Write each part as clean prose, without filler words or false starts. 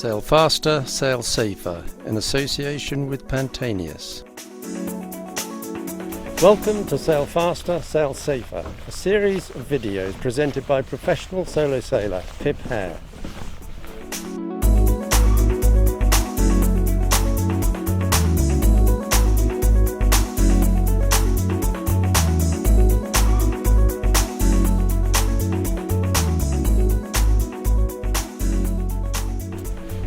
Sail faster, sail safer, in association with Pantanius. Welcome to Sail Faster, Sail Safer, a series of videos presented by professional solo sailor Pip Hare.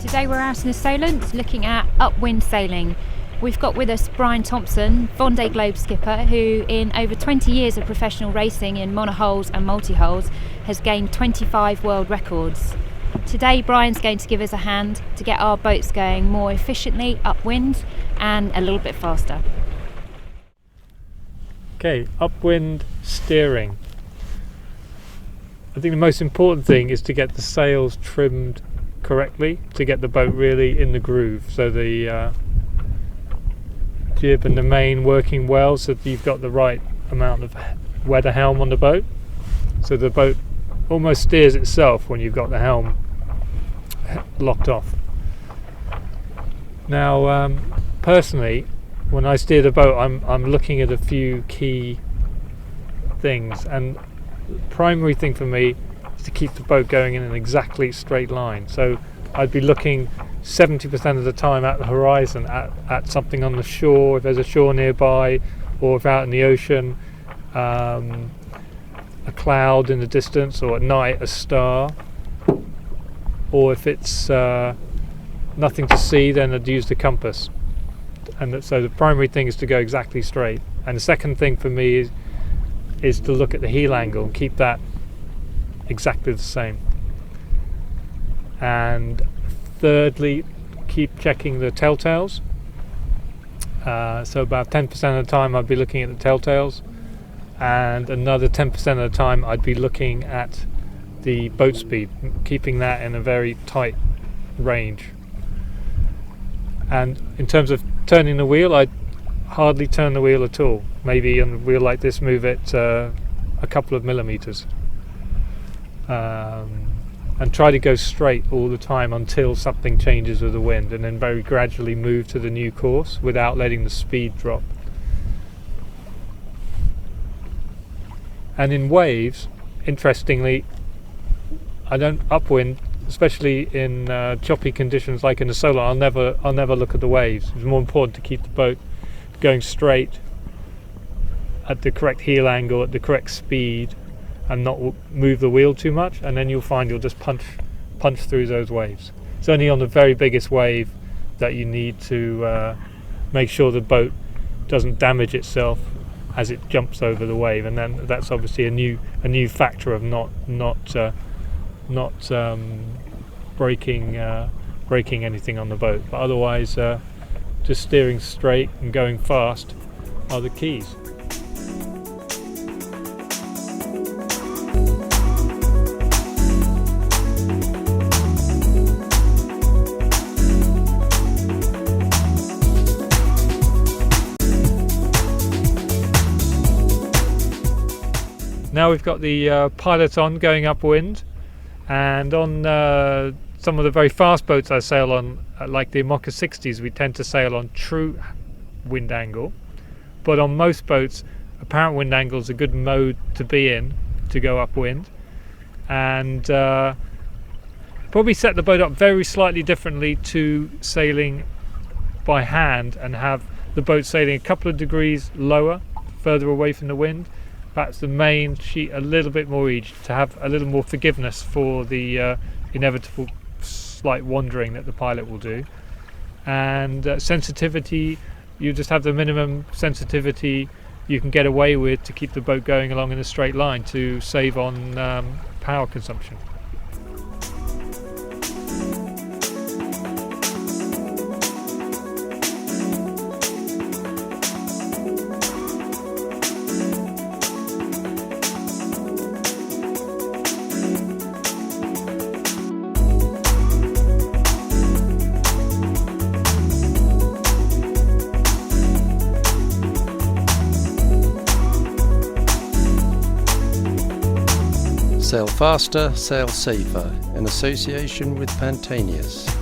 Today we're out in Solent looking at upwind sailing. We've got with us Brian Thompson, Vendée Globe skipper, who in over 20 years of professional racing in monohulls and multi-hulls has gained 25 world records. Today Brian's going to give us a hand to get our boats going more efficiently upwind and a little bit faster. Okay, upwind steering. I think the most important thing is to get the sails trimmed correctly to get the boat really in the groove, so the jib and the main working well, so that you've got the right amount of weather helm on the boat, so the boat almost steers itself when you've got the helm locked off. Now personally, when I steer the boat, I'm looking at a few key things, and the primary thing for me to keep the boat going in an exactly straight line. So I'd be looking 70% of the time at the horizon, at something on the shore, if there's a shore nearby, or if out in the ocean, a cloud in the distance, or at night a star, or if it's nothing to see, then I'd use the compass. And so the primary thing is to go exactly straight, and the second thing for me is to look at the heel angle and keep that exactly the same. And thirdly, keep checking the telltales. So about 10% of the time I'd be looking at the telltales, and another 10% of the time I'd be looking at the boat speed, keeping that in a very tight range. And in terms of turning the wheel, I'd hardly turn the wheel at all. Maybe on a wheel like this, move it a couple of millimeters. And try to go straight all the time until something changes with the wind, and then very gradually move to the new course without letting the speed drop. And in waves, interestingly, I don't upwind, especially in choppy conditions like in the solar. I'll never look at the waves. It's more important to keep the boat going straight at the correct heel angle, at the correct speed, and not move the wheel too much, and then you'll find you'll just punch through those waves. It's only on the very biggest wave that you need to make sure the boat doesn't damage itself as it jumps over the wave, and then that's obviously a new factor of not breaking anything on the boat. But otherwise, just steering straight and going fast are the keys. Now we've got the pilot on going upwind, and on some of the very fast boats I sail on, like the Mocha 60s, we tend to sail on true wind angle, but on most boats apparent wind angle is a good mode to be in to go upwind, and probably set the boat up very slightly differently to sailing by hand, and have the boat sailing a couple of degrees lower, further away from the wind, perhaps the main sheet a little bit more each, to have a little more forgiveness for the inevitable slight wandering that the pilot will do. And sensitivity, you just have the minimum sensitivity you can get away with to keep the boat going along in a straight line, to save on power consumption. Sail faster, sail safer, in association with Pantanius.